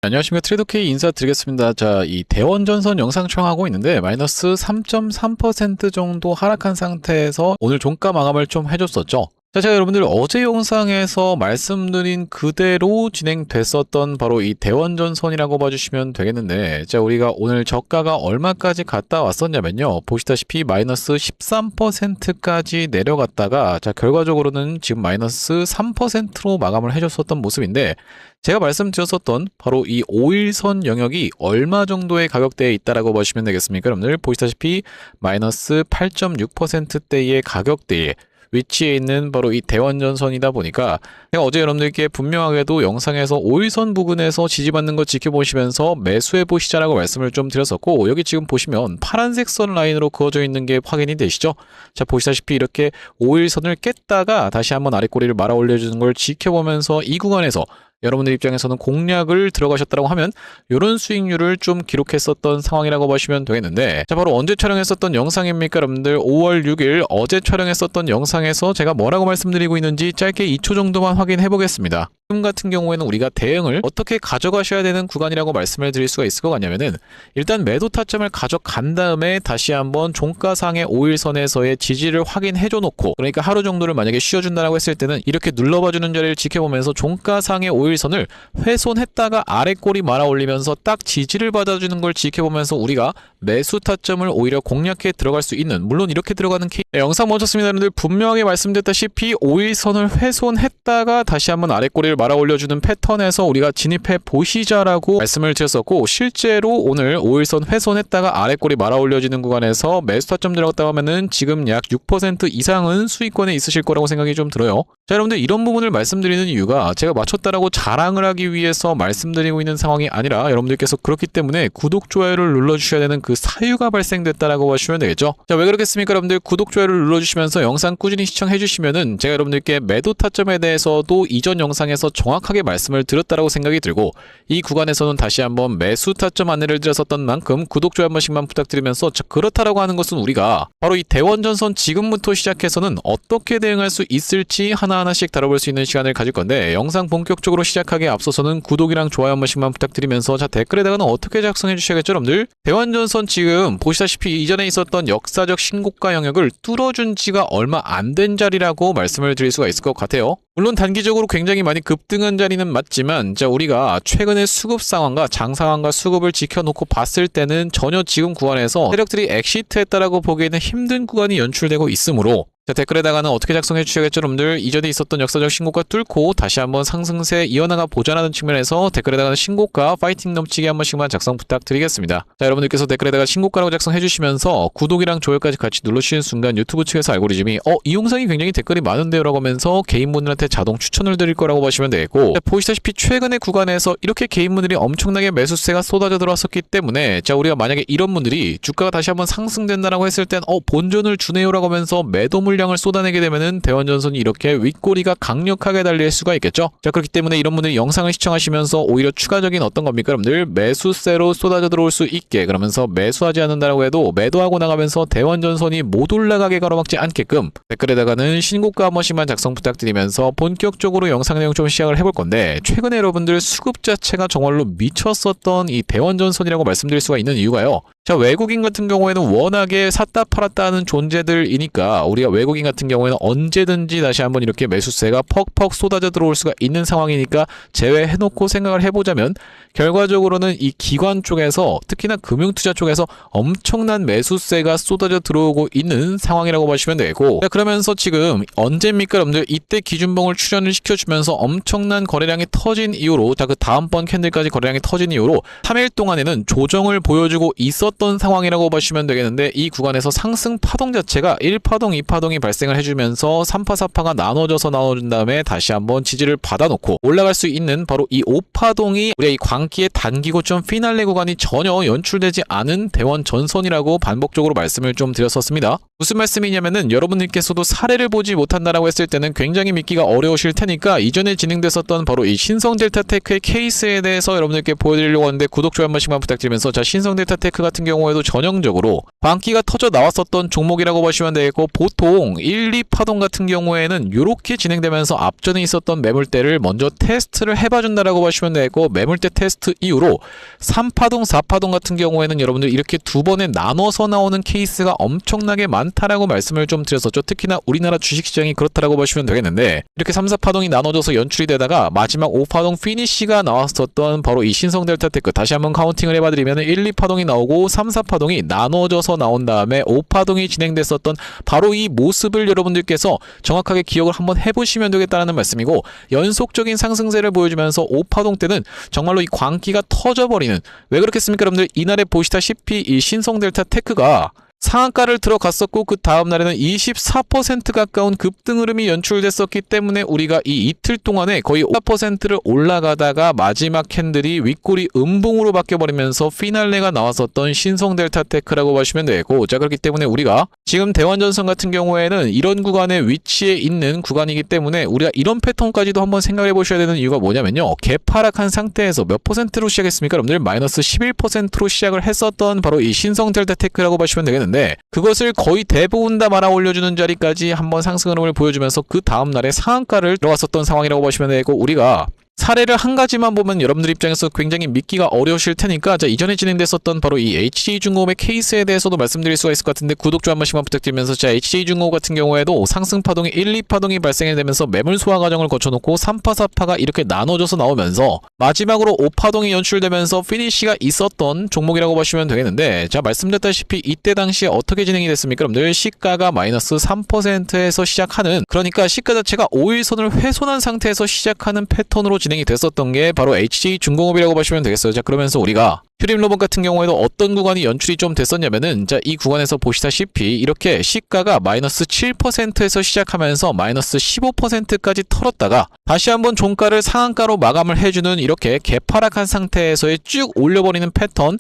안녕하십니까. 트레이더K 인사드리겠습니다. 자, 이 대원전선 영상 촬영하고 있는데 마이너스 3.3% 정도 하락한 상태에서 오늘 종가 마감을 좀 해줬었죠. 자, 제가 여러분들 어제 영상에서 말씀드린 그대로 진행됐었던 바로 이 대원전선이라고 봐주시면 되겠는데, 자, 우리가 오늘 저가가 얼마까지 갔다 왔었냐면요, 보시다시피 마이너스 13%까지 내려갔다가, 자, 결과적으로는 지금 마이너스 3%로 마감을 해줬었던 모습인데, 제가 말씀드렸었던 바로 이 5일선 영역이 얼마 정도의 가격대에 있다라고 보시면 되겠습니까? 여러분들 보시다시피 마이너스 8.6%대의 가격대에 위치에 있는 바로 이 대원전선이다 보니까 제가 어제 여러분들께 분명하게도 영상에서 5일선 부근에서 지지받는 거 지켜보시면서 매수해 보시자라고 말씀을 좀 드렸었고, 여기 지금 보시면 파란색 선 라인으로 그어져 있는 게 확인이 되시죠? 자, 보시다시피 이렇게 5일선을 깼다가 다시 한번 아랫꼬리를 말아 올려주는 걸 지켜보면서 이 구간에서 여러분들 입장에서는 공략을 들어가셨다고 하면 이런 수익률을 좀 기록했었던 상황이라고 보시면 되겠는데, 자, 바로 언제 촬영했었던 영상입니까? 여러분들 5월 6일 어제 촬영했었던 영상에서 제가 뭐라고 말씀드리고 있는지 짧게 2초 정도만 확인해 보겠습니다. 지금 같은 경우에는 우리가 대응을 어떻게 가져가셔야 되는 구간이라고 말씀을 드릴 수가 있을 것 같냐면은, 일단 매도 타점을 가져간 다음에 다시 한번 종가상의 5일선에서의 지지를 확인해 줘 놓고, 그러니까 하루 정도를 만약에 쉬어준다라고 했을 때는 이렇게 눌러봐주는 자리를 지켜보면서 종가상의 5일선을 훼손했다가 아랫꼬리 말아 올리면서 딱 지지를 받아주는 걸 지켜보면서 우리가 매수 타점을 오히려 공략해 들어갈 수 있는, 물론 이렇게 들어가는 케이스, 영상 멈췄습니다. 여러분들 분명하게 말씀드렸다시피 5일선을 훼손했다가 다시 한번 아랫꼬리를 말아 올려주는 패턴에서 우리가 진입해 보시자라고 말씀을 드렸었고, 실제로 오늘 5일선 훼손했다가 아랫꼬리 말아 올려지는 구간에서 매수 타점 들어갔다 하면은 지금 약 6% 이상은 수익권에 있으실 거라고 생각이 좀 들어요. 자, 여러분들 이런 부분을 말씀드리는 이유가 제가 맞췄다라고 자랑을 하기 위해서 말씀드리고 있는 상황이 아니라, 여러분들께서 그렇기 때문에 구독, 좋아요를 눌러주셔야 되는 그 사유가 발생됐다라고 보시면 되겠죠. 자, 왜 그렇겠습니까? 여러분들 구독, 좋아요를 눌러주시면서 영상 꾸준히 시청해 주시면은 제가 여러분들께 매도 타점에 대해서도 이전 영상에서 정확하게 말씀을 드렸다라고 생각이 들고, 이 구간에서는 다시 한번 매수 타점 안내를 드렸었던 만큼 구독, 좋아요 한 번씩만 부탁드리면서, 자, 그렇다라고 하는 것은 우리가 바로 이 대원전선 지금부터 시작해서는 어떻게 대응할 수 있을지 하나하나씩 다뤄볼 수 있는 시간을 가질 건데, 영상 본격적으로 시작하기에 앞서서는 구독이랑 좋아요 한 번씩만 부탁드리면서, 자, 댓글에다가는 어떻게 작성해 주셔야겠죠, 여러분들? 대원전선 지금 보시다시피 이전에 있었던 역사적 신고가 영역을 뚫어준 지가 얼마 안 된 자리라고 말씀을 드릴 수가 있을 것 같아요. 물론 단기적으로 굉장히 많이 급등한 자리는 맞지만, 자, 우리가 최근의 수급 상황과 장 상황과 수급을 지켜놓고 봤을 때는 전혀 지금 구간에서 세력들이 엑시트했다라고 보기에는 힘든 구간이 연출되고 있으므로, 자, 댓글에다가는 어떻게 작성해 주셔야겠죠, 여러분들? 이전에 있었던 역사적 신고가 뚫고 다시 한번 상승세 이어나가 보자라는 측면에서 댓글에다가는 신고가 파이팅 넘치게 한 번씩만 작성 부탁드리겠습니다. 자, 여러분들께서 댓글에다가 신고가라고 작성해 주시면서 구독이랑 좋아요까지 같이 눌러주시는 순간 유튜브 측에서 알고리즘이 이 영상이 굉장히 댓글이 많은데요 라고 하면서 개인분들한테 자동 추천을 드릴 거라고 보시면 되겠고, 자, 보시다시피 최근의 구간에서 이렇게 개인분들이 엄청나게 매수세가 쏟아져 들어왔었기 때문에, 자, 우리가 만약에 이런 분들이 주가가 다시 한번 상승된다라고 했을 땐 본전을 주네요 라고 하면서 매도 물량을 쏟아내게 되면은 대원전선이 이렇게 윗꼬리가 강력하게 달릴 수가 있겠죠. 자, 그렇기 때문에 이런 분들이 영상을 시청하시면서 오히려 추가적인 어떤 겁니까, 여러분들? 매수세로 쏟아져 들어올 수 있게, 그러면서 매수하지 않는다라고 해도 매도하고 나가면서 대원전선이 못 올라가게 가로막지 않게끔 댓글에다가는 신고가 한 번씩만 작성 부탁드리면서 본격적으로 영상 내용 좀 시작을 해볼 건데, 최근에 여러분들 수급 자체가 정말로 미쳤었던 이 대원전선이라고 말씀드릴 수가 있는 이유가요, 자, 외국인 같은 경우에는 워낙에 샀다 팔았다 하는 존재들이니까 우리가 외국인 같은 경우에는 언제든지 다시 한번 이렇게 매수세가 퍽퍽 쏟아져 들어올 수가 있는 상황이니까 제외해놓고 생각을 해보자면, 결과적으로는 이 기관 쪽에서, 특히나 금융투자 쪽에서 엄청난 매수세가 쏟아져 들어오고 있는 상황이라고 보시면 되고, 자, 그러면서 지금 언제입니까, 여러분들? 이때 기준봉을 출현을 시켜주면서 엄청난 거래량이 터진 이후로, 자, 그 다음번 캔들까지 거래량이 터진 이후로 3일 동안에는 조정을 보여주고 있었던 상황이라고 보시면 되겠는데, 이 구간에서 상승 파동 자체가 1파동, 2파동이 발생을 해주면서 3파, 4파가 나눠져서 나눠준 다음에 다시 한번 지지를 받아놓고 올라갈 수 있는 바로 이 5파동이 우리가 이 광기의 단기 고점 피날레 구간이 전혀 연출되지 않은 대원전선이라고 반복적으로 말씀을 좀 드렸었습니다. 무슨 말씀이냐면은, 여러분들께서도 사례를 보지 못한다라고 했을 때는 굉장히 믿기가 어려우실 테니까 이전에 진행됐었던 바로 이 신성델타테크의 케이스에 대해서 여러분들께 보여드리려고 하는데, 구독, 좋아요 한 번씩만 부탁드리면서, 자, 신성델타테크 같은 같은 경우에도 전형적으로 광기가 터져 나왔었던 종목이라고 보시면 되겠고, 보통 1, 2파동 같은 경우에는 이렇게 진행되면서 앞전에 있었던 매물대를 먼저 테스트를 해봐준다라고 보시면 되겠고, 매물대 테스트 이후로 3파동, 4파동 같은 경우에는 여러분들 이렇게 두 번에 나눠서 나오는 케이스가 엄청나게 많다라고 말씀을 좀 드렸었죠. 특히나 우리나라 주식시장이 그렇다라고 보시면 되겠는데, 이렇게 3, 4파동이 나눠져서 연출이 되다가 마지막 5파동 피니쉬가 나왔었던 바로 이 신성델타테크, 다시 한번 카운팅을 해봐드리면 1, 2파동이 나오고 3, 4파동이 나눠져서 나온 다음에 5파동이 진행됐었던 바로 이 모습을 여러분들께서 정확하게 기억을 한번 해보시면 되겠다는 말씀이고, 연속적인 상승세를 보여주면서 5파동 때는 정말로 이 광기가 터져버리는, 왜 그렇겠습니까 여러분들? 이날에 보시다시피 이 신성델타테크가 상한가를 들어갔었고, 그 다음 날에는 24% 가까운 급등 흐름이 연출됐었기 때문에 우리가 이 이틀 동안에 거의 5%를 올라가다가 마지막 캔들이 윗골이 음봉으로 바뀌어버리면서 피날레가 나왔었던 신성델타테크라고 보시면 되고, 자, 그렇기 때문에 우리가 지금 대환전선 같은 경우에는 이런 구간의 위치에 있는 구간이기 때문에 우리가 이런 패턴까지도 한번 생각해 보셔야 되는 이유가 뭐냐면요, 개파락한 상태에서 몇 퍼센트로 시작했습니까 여러분들? 마이너스 11%로 시작을 했었던 바로 이 신성델타테크라고 보시면 되겠는데, 그것을 거의 대부분 다 말아 올려주는 자리까지 한번 상승 흐름을 보여주면서 그 다음날에 상한가를 들어갔었던 상황이라고 보시면 되고, 우리가 사례를 한 가지만 보면 여러분들 입장에서 굉장히 믿기가 어려우실 테니까, 자, 이전에 진행됐었던 바로 이 HJ중공업의 케이스에 대해서도 말씀드릴 수가 있을 것 같은데 구독 좀 한 번씩만 부탁드리면서, 자, HJ중공업 같은 경우에도 상승 파동이 1, 2파동이 발생이 되면서 매물 소화 과정을 거쳐놓고 3파, 4파가 이렇게 나눠져서 나오면서 마지막으로 5파동이 연출되면서 피니쉬가 있었던 종목이라고 보시면 되겠는데, 자, 말씀드렸다시피 이때 당시에 어떻게 진행이 됐습니까 여러분들? 시가가 마이너스 3%에서 시작하는, 그러니까 시가 자체가 5일선을 훼손한 상태에서 시작하는 패턴으로 진행이 됐었던 게 바로 HJ중공업이라고 보시면 되겠어요. 자, 그러면서 우리가 휴림로봇 같은 경우에도 어떤 구간이 연출이 좀 됐었냐면은, 자, 이 구간에서 보시다시피 이렇게 시가가 마이너스 7%에서 시작하면서 마이너스 15%까지 털었다가 다시 한번 종가를 상한가로 마감을 해주는 이렇게 개파락한 상태에서의 쭉 올려버리는 패턴.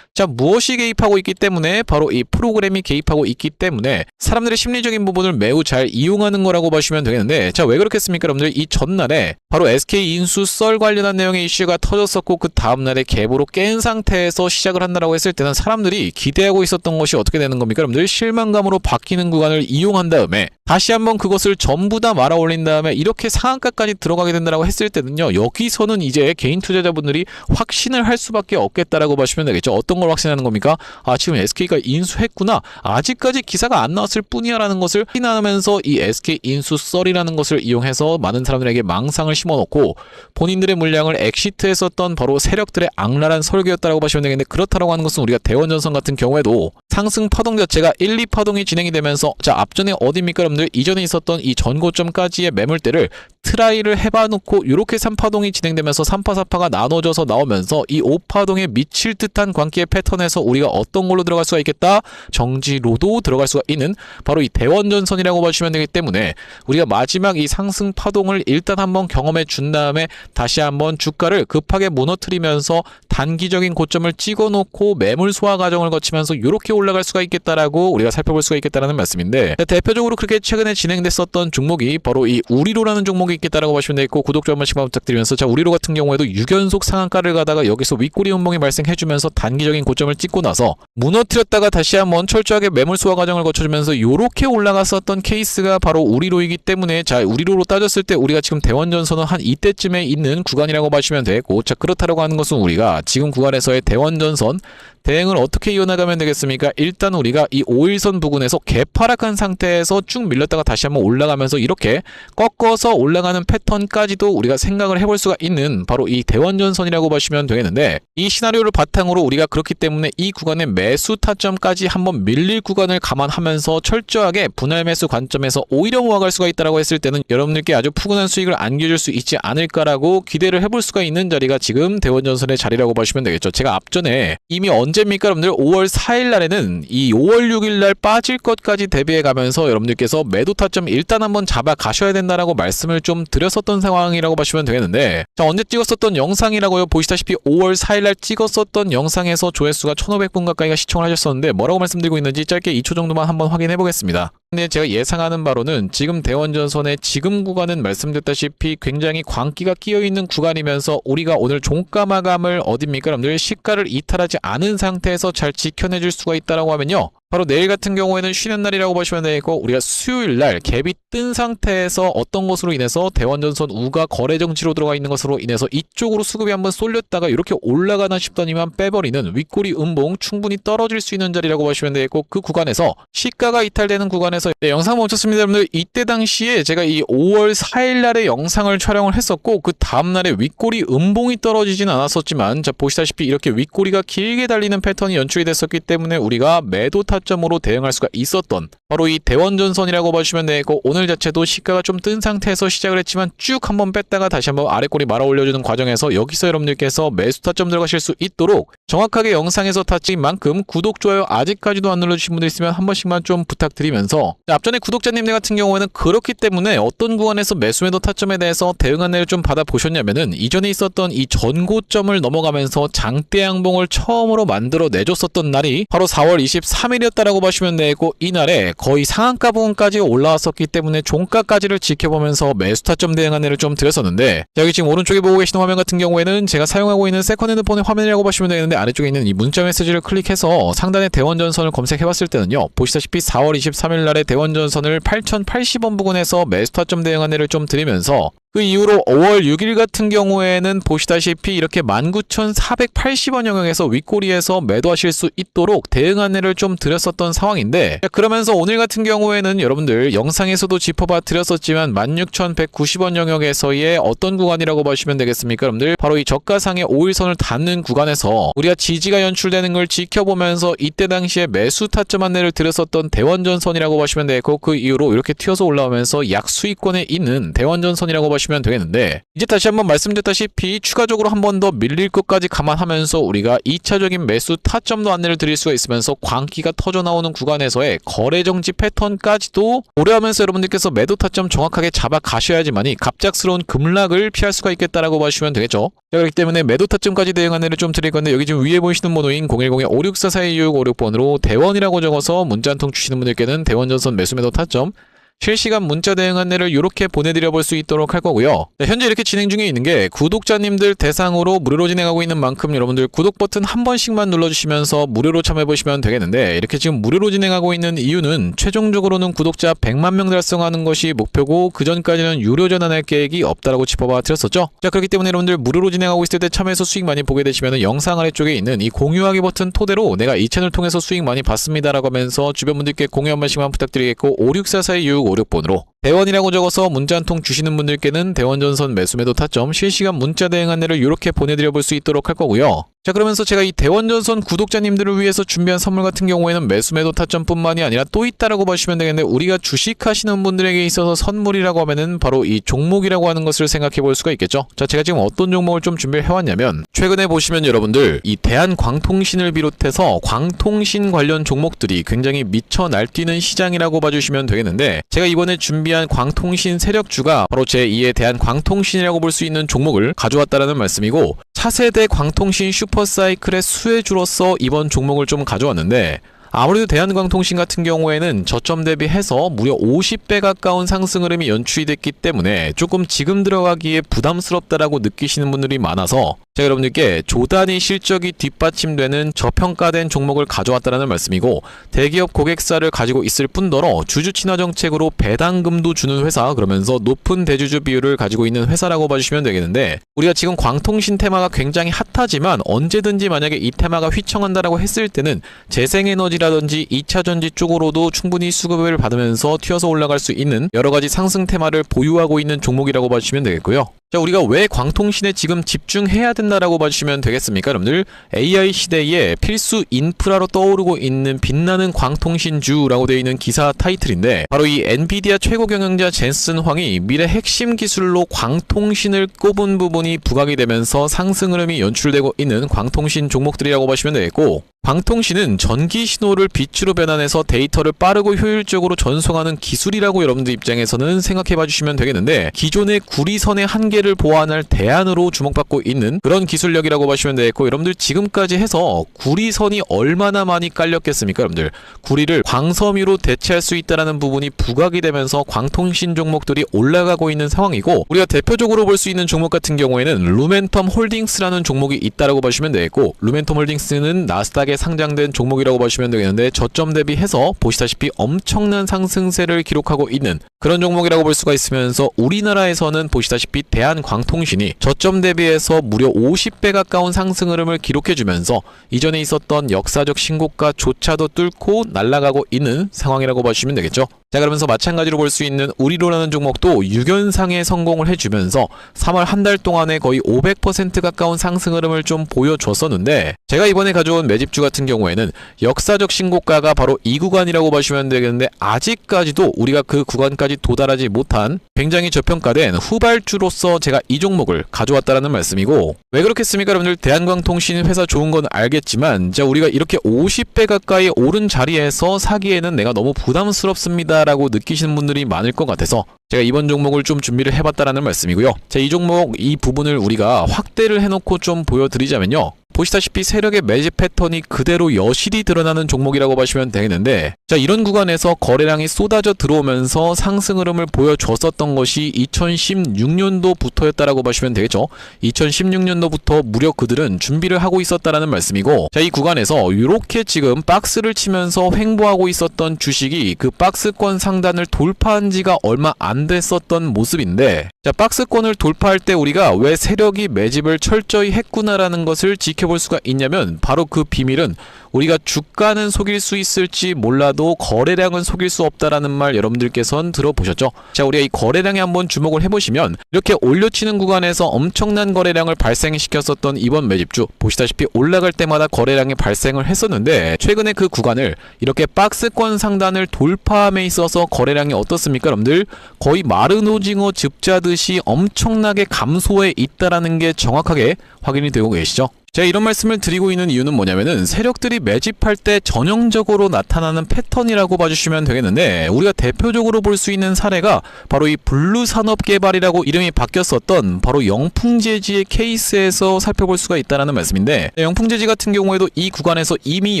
자, 무엇이 개입하고 있기 때문에? 바로 이 프로그램이 개입하고 있기 때문에 사람들의 심리적인 부분을 매우 잘 이용하는 거라고 보시면 되겠는데, 자, 왜 그렇겠습니까 여러분들? 이 전날에 바로 SK인수 썰 관련한 내용의 이슈가 터졌었고, 그 다음날에 갭으로 깬 상태에서 시작을 한다라고 했을 때는 사람들이 기대하고 있었던 것이 어떻게 되는 겁니까 여러분들? 실망감으로 바뀌는 구간을 이용한 다음에 다시 한번 그것을 전부 다 말아 올린 다음에 이렇게 상한가까지 들어가게 된다라고 했을 때는요, 여기서는 이제 개인 투자자분들이 확신을 할 수밖에 없겠다라고 보시면 되겠죠. 어떤 걸 확신하는 겁니까? 아, 지금 SK가 인수했구나, 아직까지 기사가 안 나왔을 뿐이야 라는 것을 확인하면서 이 SK 인수 썰이라는 것을 이용해서 많은 사람들에게 망상을 심어놓고 본인들의 물량을 엑시트했었던 바로 세력들의 악랄한 설계였다라고 보시면 되겠는데, 그렇다라고 하는 것은 우리가 대원전선 같은 경우에도 상승 파동 자체가 1, 2파동이 진행이 되면서, 자, 앞전에 어디입니까 여러분들? 이전에 있었던 이 전고점까지의 매물대를 트라이를 해봐놓고 이렇게 3파동이 진행되면서 3파, 4파가 나눠져서 나오면서 이 5파동에 미칠 듯한 광기의 패턴에서 우리가 어떤 걸로 들어갈 수가 있겠다? 정지로도 들어갈 수가 있는 바로 이 대원전선이라고 보시면 되기 때문에, 우리가 마지막 이 상승 파동을 일단 한번 경험해 준 다음에 다시 한번 주가를 급하게 무너뜨리면서 단기적인 고점을 찍어놓고 매물 소화 과정을 거치면서 이렇게 올라갈 수가 있겠다라고 우리가 살펴볼 수가 있겠다라는 말씀인데, 대표적으로 그렇게 최근에 진행됐었던 종목이 바로 이 우리로라는 종목이 있겠다라고 보시면 되겠고, 구독 좀 한 번씩만 부탁드리면서, 자, 우리로 같은 경우에도 6연속 상한가를 가다가 여기서 윗꼬리 음봉이 발생해주면서 단기적인 고점을 찍고 나서 무너뜨렸다가 다시 한번 철저하게 매물 소화 과정을 거쳐주면서 이렇게 올라갔었던 케이스가 바로 우리로이기 때문에, 자, 우리로로 따졌을 때 우리가 지금 대원전선은 한 이때쯤에 있는 구간이라고 보시면 되겠고, 자, 그렇다라고 하는 것은 우리가 지금 구간에서의 대원전선 대응을 어떻게 이어나가면 되겠습니까? 일단 우리가 이 5일선 부근에서 개파락한 상태에서 쭉 밀렸다가 다시 한번 올라가면서 이렇게 꺾어서 올라가는 패턴까지도 우리가 생각을 해볼 수가 있는 바로 이 대원전선이라고 보시면 되겠는데, 이 시나리오를 바탕으로 우리가 그렇기 때문에 이 구간의 매수 타점까지 한번 밀릴 구간을 감안하면서 철저하게 분할 매수 관점에서 오히려 모아갈 수가 있다고 했을 때는 여러분들께 아주 푸근한 수익을 안겨줄 수 있지 않을까라고 기대를 해볼 수가 있는 자리가 지금 대원전선의 자리라고 보시면 되겠죠. 제가 앞전에 이미 언제입니까 여러분들? 5월 4일 날에는 이 5월 6일 날 빠질 것까지 대비해 가면서 여러분들께서 매도 타점 일단 한번 잡아 가셔야 된다라고 말씀을 좀 드렸었던 상황이라고 보시면 되겠는데, 자, 언제 찍었었던 영상이라고요? 보시다시피 5월 4일 날 찍었었던 영상에서 조회수가 1,500분 가까이가 시청을 하셨었는데, 뭐라고 말씀드리고 있는지 짧게 2초 정도만 한번 확인해 보겠습니다. 근데 제가 예상하는 바로는 지금 대원전선의 지금 구간은 말씀드렸다시피 굉장히 광기가 끼어있는 구간이면서 우리가 오늘 종가 마감을 어딥니까 여러분들 시가를 이탈하지 않은 상태에서 잘 지켜내줄 수가 있다라고 하면요, 바로 내일 같은 경우에는 쉬는 날이라고 보시면 되겠고, 우리가 수요일날 갭이 뜬 상태에서 어떤 것으로 인해서 대원전선 우가 거래 정지로 들어가 있는 것으로 인해서 이쪽으로 수급이 한번 쏠렸다가 이렇게 올라가나 싶더니만 빼버리는 윗꼬리 음봉 충분히 떨어질 수 있는 자리라고 보시면 되겠고, 그 구간에서 시가가 이탈되는 구간에서 영상 멈췄습니다 여러분들. 이때 당시에 제가 이 5월 4일 날에 영상을 촬영을 했었고, 그 다음날에 윗꼬리 음봉이 떨어지진 않았었지만, 자 보시다시피 이렇게 윗꼬리가 길게 달리는 패턴이 연출이 됐었기 때문에 우리가 매도 타점으로 대응할 수가 있었던 바로 이 대원전선이라고 보시면 되고, 오늘 자체도 시가가 좀 뜬 상태에서 시작을 했지만 쭉 한번 뺐다가 다시 한번 아래꼬리 말아 올려주는 과정에서 여기서 여러분들께서 매수 타점 들어가실 수 있도록 정확하게 영상에서 타점인 만큼 구독, 좋아요 아직까지도 안 눌러주신 분들 있으면 한 번씩만 좀 부탁드리면서, 앞전에 구독자님들 같은 경우에는 그렇기 때문에 어떤 구간에서 매수 매도 타점에 대해서 대응 안내를 좀 받아보셨냐면은, 이전에 있었던 이 전고점을 넘어가면서 장대 양봉을 처음으로 만들어 내줬었던 날이 바로 4월 23일이었다라고 보시면 되고, 이날에 거의 상한가 부분까지 올라왔었기 때문에 종가까지를 지켜보면서 매수 타점 대응 안내를 좀 드렸었는데, 여기 지금 오른쪽에 보고 계시는 화면 같은 경우에는 제가 사용하고 있는 세컨핸드폰의 화면이라고 보시면 되는데, 아래쪽에 있는 이 문자 메시지를 클릭해서 상단에 대원전선을 검색해봤을 때는요, 보시다시피 4월 23일 날에 대원전선을 8080원 부근에서 매수 타점 대응 안내를 좀 드리면서, 그 이후로 5월 6일 같은 경우에는 보시다시피 이렇게 19,480원 영역에서 윗꼬리에서 매도하실 수 있도록 대응 안내를 좀 드렸었던 상황인데, 그러면서 오늘 같은 경우에는 여러분들 영상에서도 짚어봐 드렸었지만 16,190원 영역에서의 어떤 구간이라고 보시면 되겠습니까 여러분들, 바로 이 저가상의 5일선을 닿는 구간에서 우리가 지지가 연출되는 걸 지켜보면서 이때 당시에 매수 타점 안내를 드렸었던 대원전선이라고 보시면 되고, 그 이후로 이렇게 튀어서 올라오면서 약수익권에 있는 대원전선이라고 보시면 되겠는데, 이제 다시 한번 말씀드렸다시피 추가적으로 한 번 더 밀릴 것까지 감안하면서 우리가 2차적인 매수 타점도 안내를 드릴 수가 있으면서 광기가 터져 나오는 구간에서의 거래 정지 패턴까지도 고려하면서 여러분들께서 매도 타점 정확하게 잡아 가셔야지만이 갑작스러운 급락을 피할 수가 있겠다라고 보시면 되겠죠. 자, 그렇기 때문에 매도 타점까지 대응 안내를 좀 드릴 건데, 여기 지금 위에 보이시는 번호인 010-5644-2656번으로 대원이라고 적어서 문자 한 통 주시는 분들께는 대원전선 매수 매도 타점 실시간 문자 대응 안내를 이렇게 보내드려 볼 수 있도록 할 거고요. 네, 현재 이렇게 진행 중에 있는 게 구독자님들 대상으로 무료로 진행하고 있는 만큼 여러분들 구독 버튼 한 번씩만 눌러주시면서 무료로 참여해 보시면 되겠는데, 이렇게 지금 무료로 진행하고 있는 이유는 최종적으로는 구독자 100만 명 달성하는 것이 목표고, 그 전까지는 유료 전환할 계획이 없다라고 짚어봐 드렸었죠. 자, 그렇기 때문에 여러분들 무료로 진행하고 있을 때 참여해서 수익 많이 보게 되시면 영상 아래쪽에 있는 이 공유하기 버튼 토대로 내가 이 채널 통해서 수익 많이 봤습니다라고 하면서 주변 분들께 공유 한 번씩만 부탁드리겠고, 5644-2656번으로 대원이라고 적어서 문자 한 통 주시는 분들께는 대원전선 매수 매도 타점 실시간 문자 대응 안내를 이렇게 보내드려 볼 수 있도록 할 거고요. 자, 그러면서 제가 이 대원전선 구독자님들을 위해서 준비한 선물 같은 경우에는 매수 매도 타점뿐만이 아니라 또 있다라고 보시면 되겠는데, 우리가 주식하시는 분들에게 있어서 선물이라고 하면은 바로 이 종목이라고 하는 것을 생각해 볼 수가 있겠죠. 자, 제가 지금 어떤 종목을 좀 준비를 해왔냐면, 최근에 보시면 여러분들 이 대한광통신을 비롯해서 광통신 관련 종목들이 굉장히 미쳐 날뛰는 시장이라고 봐주시면 되겠는데, 제가 이번에 준비한 광통신 세력주가 바로 제2의 대한광통신이라고 볼 수 있는 종목을 가져왔다라는 말씀이고, 차세대 광통신 슈퍼사이클의 수혜주로서 이번 종목을 좀 가져왔는데, 아무래도 대한광통신 같은 경우에는 저점 대비해서 무려 50배 가까운 상승 흐름이 연출이 됐기 때문에 조금 지금 들어가기에 부담스럽다라고 느끼시는 분들이 많아서 제가 여러분들께 조단위 실적이 뒷받침되는 저평가된 종목을 가져왔다는 말씀이고, 대기업 고객사를 가지고 있을 뿐더러 주주 친화 정책으로 배당금도 주는 회사, 그러면서 높은 대주주 비율을 가지고 있는 회사라고 봐주시면 되겠는데, 우리가 지금 광통신 테마가 굉장히 핫하지만 언제든지 만약에 이 테마가 휘청한다라고 했을 때는 재생에너지라든지 2차전지 쪽으로도 충분히 수급을 받으면서 튀어서 올라갈 수 있는 여러가지 상승 테마를 보유하고 있는 종목이라고 봐주시면 되겠고요. 자, 우리가 왜 광통신에 지금 집중해야 된다라고 봐주시면 되겠습니까 여러분들? AI 시대에 필수 인프라로 떠오르고 있는 빛나는 광통신주라고 되어 있는 기사 타이틀인데, 바로 이 엔비디아 최고 경영자 젠슨 황이 미래 핵심 기술로 광통신을 꼽은 부분이 부각이 되면서 상승 흐름이 연출되고 있는 광통신 종목들이라고 보시면 되겠고, 광통신은 전기 신호를 빛으로 변환해서 데이터를 빠르고 효율적으로 전송하는 기술이라고 여러분들 입장에서는 생각해봐 주시면 되겠는데, 기존의 구리선의 한계를 보완할 대안으로 주목받고 있는 그런 기술력이라고 보시면 되겠고, 여러분들 지금까지 해서 구리선이 얼마나 많이 깔렸겠습니까? 여러분들 구리를 광섬유로 대체할 수 있다는 부분이 부각이 되면서 광통신 종목들이 올라가고 있는 상황이고, 우리가 대표적으로 볼 수 있는 종목 같은 경우에는 루멘텀 홀딩스라는 종목이 있다라고 보시면 되겠고, 루멘텀 홀딩스는 나스닥에 상장된 종목이라고 보시면 되겠는데, 저점 대비해서 보시다시피 엄청난 상승세를 기록하고 있는 그런 종목이라고 볼 수가 있으면서, 우리나라에서는 보시다시피 대한광통신이 저점 대비해서 무려 50배 가까운 상승 흐름을 기록해주면서 이전에 있었던 역사적 신고가조차도 뚫고 날아가고 있는 상황이라고 보시면 되겠죠. 자, 그러면서 마찬가지로 볼 수 있는 우리로라는 종목도 6연상에 성공을 해주면서 3월 한 달 동안에 거의 500% 가까운 상승 흐름을 좀 보여줬었는데, 제가 이번에 가져온 매집주 같은 경우에는 역사적 신고가가 바로 이 구간이라고 보시면 되겠는데, 아직까지도 우리가 그 구간까지 도달하지 못한 굉장히 저평가된 후발주로서 제가 이 종목을 가져왔다라는 말씀이고, 왜 그렇겠습니까? 여러분들 대한광통신 회사 좋은 건 알겠지만, 자, 우리가 이렇게 50배 가까이 오른 자리에서 사기에는 내가 너무 부담스럽습니다 라고 느끼시는 분들이 많을 것 같아서 제가 이번 종목을 좀 준비를 해봤다라는 말씀이고요. 자, 이 종목 이 부분을 우리가 확대를 해놓고 좀 보여드리자면요, 보시다시피 세력의 매집 패턴이 그대로 여실히 드러나는 종목이라고 보시면 되겠는데, 자, 이런 구간에서 거래량이 쏟아져 들어오면서 상승 흐름을 보여줬었던 것이 2016년도부터였다라고 보시면 되겠죠. 2016년도부터 무려 그들은 준비를 하고 있었다라는 말씀이고, 자, 이 구간에서 이렇게 지금 박스를 치면서 횡보하고 있었던 주식이 그 박스권 상단을 돌파한 지가 얼마 안 됐었던 모습인데, 자, 박스권을 돌파할 때 우리가 왜 세력이 매집을 철저히 했구나라는 것을 지켜볼 수가 있냐면, 바로 그 비밀은 우리가 주가는 속일 수 있을지 몰라도 거래량은 속일 수 없다라는 말 여러분들께서는 들어보셨죠? 자, 우리가 이 거래량에 한번 주목을 해보시면, 이렇게 올려치는 구간에서 엄청난 거래량을 발생시켰었던 이번 매집주, 보시다시피 올라갈 때마다 거래량이 발생을 했었는데, 최근에 그 구간을 이렇게 박스권 상단을 돌파함에 있어서 거래량이 어떻습니까? 여러분들 거의 마른 오징어 즙자듯이 엄청나게 감소해 있다라는 게 정확하게 확인이 되고 계시죠? 제가 이런 말씀을 드리고 있는 이유는 뭐냐면은, 세력들이 매집할 때 전형적으로 나타나는 패턴이라고 봐주시면 되겠는데, 우리가 대표적으로 볼 수 있는 사례가 바로 이 블루산업개발이라고 이름이 바뀌었었던 바로 영풍재지의 케이스에서 살펴볼 수가 있다는 말씀인데, 영풍재지 같은 경우에도 이 구간에서 이미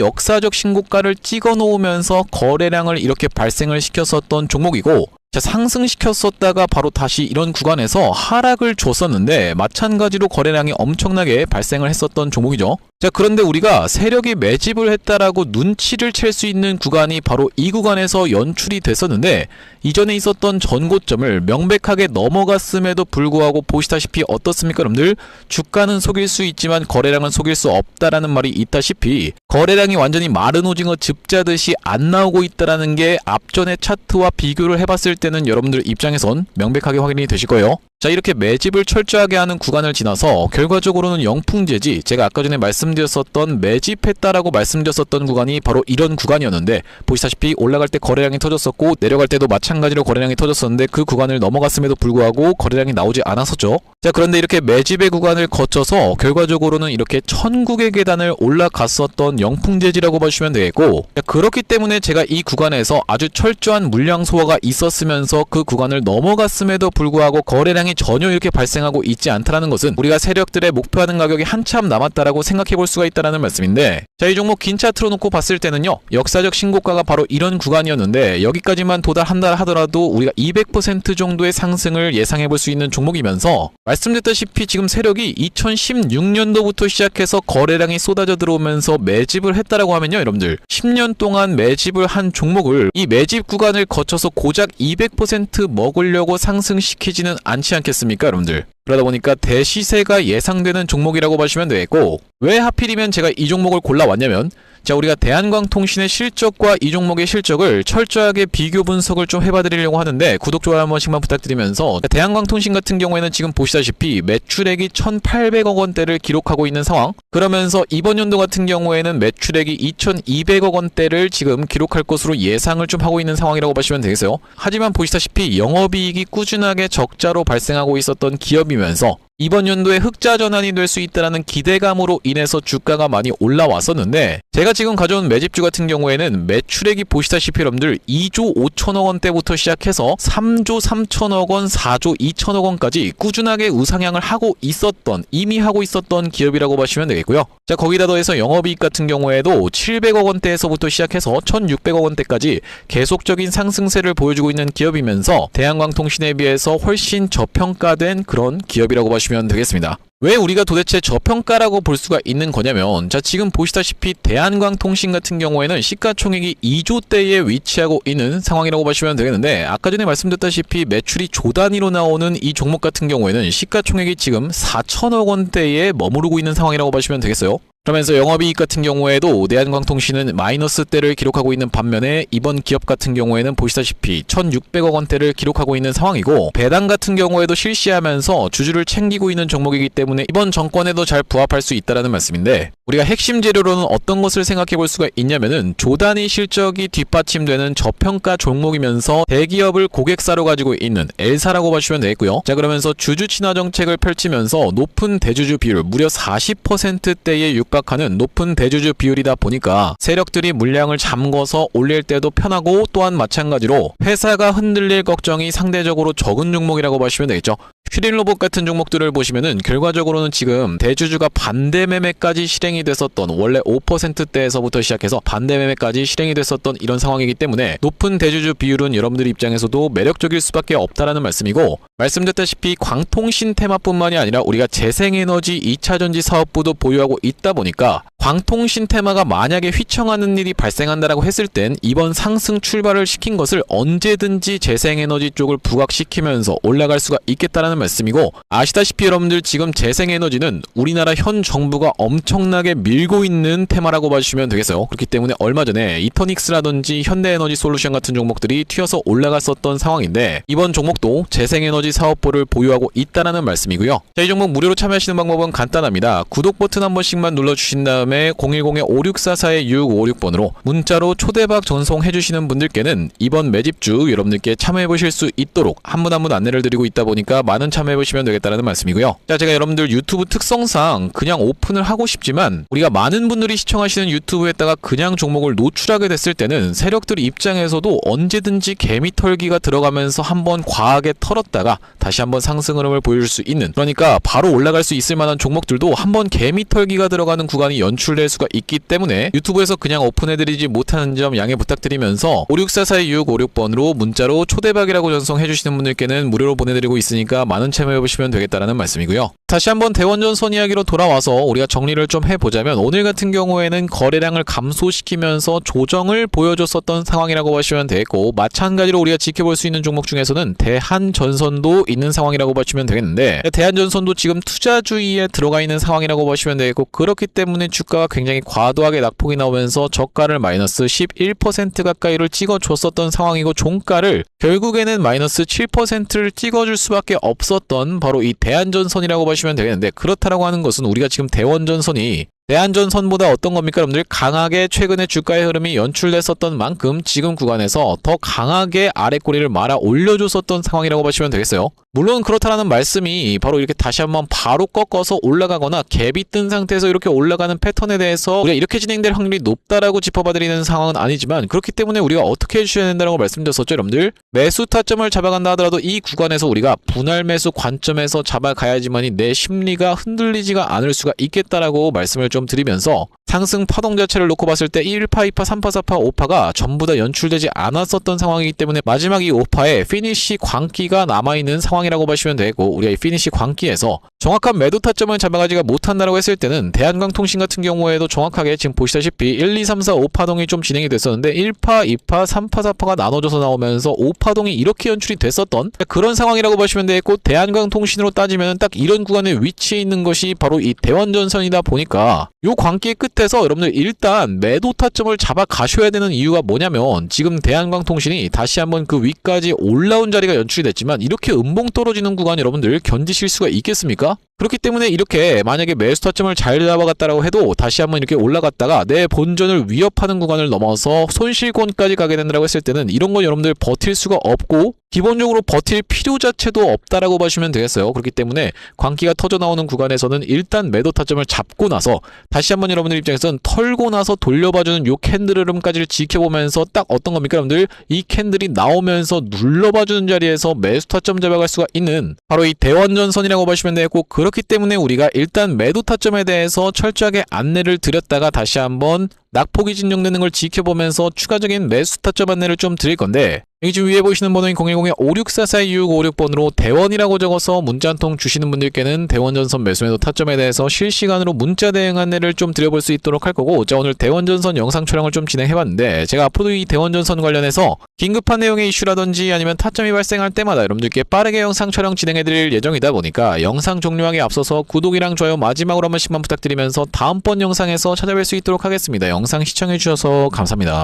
역사적 신고가를 찍어 놓으면서 거래량을 이렇게 발생을 시켰었던 종목이고, 자, 상승시켰었다가 바로 다시 이런 구간에서 하락을 줬었는데, 마찬가지로 거래량이 엄청나게 발생을 했었던 종목이죠. 자, 그런데 우리가 세력이 매집을 했다라고 눈치를 챌 수 있는 구간이 바로 이 구간에서 연출이 됐었는데, 이전에 있었던 전고점을 명백하게 넘어갔음에도 불구하고 보시다시피 어떻습니까? 여러분들 주가는 속일 수 있지만 거래량은 속일 수 없다라는 말이 있다시피, 거래량이 완전히 마른 오징어 즙자듯이 안 나오고 있다라는 게 앞전의 차트와 비교를 해봤을 때는 여러분들 입장에선 명백하게 확인이 되실 거예요. 자, 이렇게 매집을 철저하게 하는 구간을 지나서 결과적으로는 영풍재지, 제가 아까 전에 말씀드렸었던 매집했다라고 말씀드렸었던 구간이 바로 이런 구간이었는데, 보시다시피 올라갈 때 거래량이 터졌었고 내려갈 때도 마찬가지로 거래량이 터졌었는데, 그 구간을 넘어갔음에도 불구하고 거래량이 나오지 않았었죠. 자, 그런데 이렇게 매집의 구간을 거쳐서 결과적으로는 이렇게 천국의 계단을 올라갔었던 영풍재지라고 보시면 되겠고, 자, 그렇기 때문에 제가 이 구간에서 아주 철저한 물량 소화가 있었으면서 그 구간을 넘어갔음에도 불구하고 거래량이 전혀 이렇게 발생하고 있지 않다는 것은, 우리가 세력들의 목표하는 가격이 한참 남았다라고 생각해 볼 수가 있다는 말씀인데, 자, 이 종목 긴 차트로 놓고 봤을 때는요, 역사적 신고가가 바로 이런 구간이었는데, 여기까지만 도달한다 하더라도 우리가 200% 정도의 상승을 예상해 볼 수 있는 종목이면서, 말씀드렸다시피 지금 세력이 2016년도부터 시작해서 거래량이 쏟아져 들어오면서 매집을 했다라고 하면요, 여러분들 10년 동안 매집을 한 종목을 이 매집 구간을 거쳐서 고작 200% 먹으려고 상승시키지는 않지 않겠습니까, 여러분들? 그러다 보니까 대시세가 예상되는 종목이라고 보시면 되겠고, 왜 하필이면 제가 이 종목을 골라왔냐면, 자, 우리가 대한광통신의 실적과 이 종목의 실적을 철저하게 비교 분석을 좀 해봐드리려고 하는데, 구독, 좋아요 한 번씩만 부탁드리면서, 대한광통신 같은 경우에는 지금 보시다시피 매출액이 1,800억 원대를 기록하고 있는 상황, 그러면서 이번 연도 같은 경우에는 매출액이 2,200억 원대를 지금 기록할 것으로 예상을 좀 하고 있는 상황이라고 보시면 되겠어요. 하지만 보시다시피 영업이익이 꾸준하게 적자로 발생하고 있었던 기업이면서, 이번 연도에 흑자 전환이 될 수 있다는 기대감으로 인해서 주가가 많이 올라왔었는데 제가 지금 가져온 매집주 같은 경우에는 매출액이 보시다시피 여러분들 2조 5천억 원대부터 시작해서 3조 3천억 원, 4조 2천억 원까지 꾸준하게 우상향을 하고 있었던, 이미 하고 있었던 기업이라고 보시면 되겠고요. 자, 거기다 더해서 영업이익 같은 경우에도 700억 원대에서부터 시작해서 1600억 원대까지 계속적인 상승세를 보여주고 있는 기업이면서 대한광통신에 비해서 훨씬 저평가된 그런 기업이라고 보시면 되겠습니다. 왜 우리가 도대체 저평가라고 볼 수가 있는 거냐면, 자, 지금 보시다시피 대한광통신 같은 경우에는 시가총액이 2조대에 위치하고 있는 상황이라고 보시면 되겠는데, 아까 전에 말씀드렸다시피 매출이 조 단위로 나오는 이 종목 같은 경우에는 시가총액이 지금 4천억 원대에 머무르고 있는 상황이라고 보시면 되겠어요. 그러면서 영업이익 같은 경우에도 대한광통신은 마이너스대를 기록하고 있는 반면에 이번 기업 같은 경우에는 보시다시피 1,600억 원대를 기록하고 있는 상황이고, 배당 같은 경우에도 실시하면서 주주를 챙기고 있는 종목이기 때문에 이번 정권에도 잘 부합할 수 있다는 말씀인데, 우리가 핵심 재료로는 어떤 것을 생각해 볼 수가 있냐면은 조단위 실적이 뒷받침되는 저평가 종목이면서 대기업을 고객사로 가지고 있는 L사라고 보시면 되겠고요. 자, 그러면서 주주 친화 정책을 펼치면서 높은 대주주 비율, 무려 40%대에 육박하는 높은 대주주 비율이다 보니까 세력들이 물량을 잠궈서 올릴 때도 편하고, 또한 마찬가지로 회사가 흔들릴 걱정이 상대적으로 적은 종목이라고 보시면 되겠죠. 슈링로봇 같은 종목들을 보시면은 결과적으로는 지금 대주주가 반대 매매까지 실행이 됐었던, 원래 5%대에서부터 시작해서 반대 매매까지 실행이 됐었던 이런 상황이기 때문에 높은 대주주 비율은 여러분들 입장에서도 매력적일 수밖에 없다라는 말씀이고, 말씀드렸다시피 광통신 테마뿐만이 아니라 우리가 재생에너지 2차전지 사업부도 보유하고 있다 보니까 광통신 테마가 만약에 휘청하는 일이 발생한다라고 했을 땐 이번 상승 출발을 시킨 것을 언제든지 재생에너지 쪽을 부각시키면서 올라갈 수가 있겠다라는 말씀이고, 아시다시피 여러분들 지금 재생에너지는 우리나라 현 정부가 엄청나게 밀고 있는 테마라고 봐주시면 되겠어요. 그렇기 때문에 얼마 전에 이터닉스라든지 현대에너지 솔루션 같은 종목들이 튀어서 올라갔었던 상황인데, 이번 종목도 재생에너지 사업부를 보유하고 있다라는 말씀이고요. 자, 이 종목 무료로 참여하시는 방법은 간단합니다. 구독 버튼 한 번씩만 눌러주신 다음에 010-5644-656번으로 문자로 초대박 전송해주시는 분들께는 이번 매집주 여러분들께 참여해보실 수 있도록 한 분 한 분 안내를 드리고 있다 보니까 많은 참여해보시면 되겠다는 말씀이고요. 자, 제가 여러분들 유튜브 특성상 그냥 오픈을 하고 싶지만 우리가 많은 분들이 시청하시는 유튜브에다가 그냥 종목을 노출하게 됐을 때는 세력들 입장에서도 언제든지 개미털기가 들어가면서 한번 과하게 털었다가 다시 한번 상승 흐름을 보여줄 수 있는, 그러니까 바로 올라갈 수 있을 만한 종목들도 한번 개미털기가 들어가는 구간이 연출될 수가 있기 때문에 유튜브에서 그냥 오픈해드리지 못하는 점 양해 부탁드리면서 56442-656번으로 문자로 초대박이라고 전송해주시는 분들께는 무료로 보내드리고 있으니까 많은 참여해보시면 되겠다라는 말씀이고요. 다시 한번 대원전선 이야기로 돌아와서 우리가 정리를 좀 해보자면, 오늘 같은 경우에는 거래량을 감소시키면서 조정을 보여줬었던 상황이라고 보시면 되겠고, 마찬가지로 우리가 지켜볼 수 있는 종목 중에서는 대한전선도 있는 상황이라고 보시면 되겠는데, 대한전선도 지금 투자주의에 들어가 있는 상황이라고 보시면 되겠고, 그렇기 때문에 주가가 굉장히 과도하게 낙폭이 나오면서 저가를 마이너스 11% 가까이를 찍어줬었던 상황이고, 종가를 결국에는 마이너스 7%를 찍어줄 수밖에 없었던 바로 이 대한전선이라고 보시면 되겠는데, 그렇다라고 하는 것은 우리가 지금 대원전선이 대한전선보다 어떤 겁니까 여러분들? 강하게 최근에 주가의 흐름이 연출됐었던 만큼 지금 구간에서 더 강하게 아랫꼬리를 말아 올려줬었던 상황이라고 보시면 되겠어요. 물론 그렇다라는 말씀이 바로 이렇게 다시 한번 바로 꺾어서 올라가거나 갭이 뜬 상태에서 이렇게 올라가는 패턴에 대해서 우리가 이렇게 진행될 확률이 높다라고 짚어봐드리는 상황은 아니지만, 그렇기 때문에 우리가 어떻게 해주셔야 된다고 말씀드렸었죠 여러분들. 매수 타점을 잡아간다 하더라도 이 구간에서 우리가 분할 매수 관점에서 잡아가야지만이 내 심리가 흔들리지가 않을 수가 있겠다라고 말씀을 좀 드리면서, 상승 파동 자체를 놓고 봤을 때 1파, 2파, 3파, 4파, 5파가 전부 다 연출되지 않았었던 상황이기 때문에 마지막 이 5파에 피니시 광기가 남아있는 상황이라고 보시면 되고, 우리가 이 피니시 광기에서 정확한 매도 타점을 잡아가지가 못한다라고 했을 때는 대한광통신 같은 경우에도 정확하게 지금 보시다시피 1, 2, 3, 4, 5파동이 좀 진행이 됐었는데 1파, 2파, 3파, 4파가 나눠져서 나오면서 5파동이 이렇게 연출이 됐었던 그런 상황이라고 보시면 되겠고, 대한광통신으로 따지면 딱 이런 구간에 위치해 있는 것이 바로 이 대원전선이다 보니까 요 광기의 끝에서 여러분들 일단 매도 타점을 잡아 가셔야 되는 이유가 뭐냐면, 지금 대한광통신이 다시 한번 그 위까지 올라온 자리가 연출이 됐지만 이렇게 음봉 떨어지는 구간 여러분들 견디실 수가 있겠습니까? 그렇기 때문에 이렇게 만약에 매수 타점을 잘 잡아갔다라고 해도 다시 한번 이렇게 올라갔다가 내 본전을 위협하는 구간을 넘어서 손실권까지 가게 된다고 했을 때는 이런 건 여러분들 버틸 수가 없고 기본적으로 버틸 필요 자체도 없다라고 보시면 되겠어요. 그렇기 때문에 광기가 터져 나오는 구간에서는 일단 매도 타점을 잡고 나서 다시 한번 여러분들 입장에서는 털고 나서 돌려봐주는 요 캔들 흐름까지를 지켜보면서 딱 어떤 겁니까 여러분들? 이 캔들이 나오면서 눌러봐주는 자리에서 매수 타점 잡아갈 수가 있는 바로 이 대원전선이라고 보시면 되겠고, 그렇기 때문에 우리가 일단 매도 타점에 대해서 철저하게 안내를 드렸다가 다시 한번 낙폭이 진정되는 걸 지켜보면서 추가적인 매수 타점 안내를 좀 드릴 건데, 여기 지금 위에 보시는 번호인 010-5644-2656번으로 대원이라고 적어서 문자 한 통 주시는 분들께는 대원전선 매수매도 타점에 대해서 실시간으로 문자 대응 안내를 좀 드려볼 수 있도록 할 거고, 자 오늘 대원전선 영상 촬영을 좀 진행해봤는데, 제가 앞으로 이 대원전선 관련해서 긴급한 내용의 이슈라든지 아니면 타점이 발생할 때마다 여러분들께 빠르게 영상 촬영 진행해드릴 예정이다 보니까 영상 종료하기 앞서서 구독이랑 좋아요 마지막으로 한 번씩만 부탁드리면서 다음번 영상에서 찾아뵐 수 있도록 하겠습니다. 영상 시청해주셔서 감사합니다.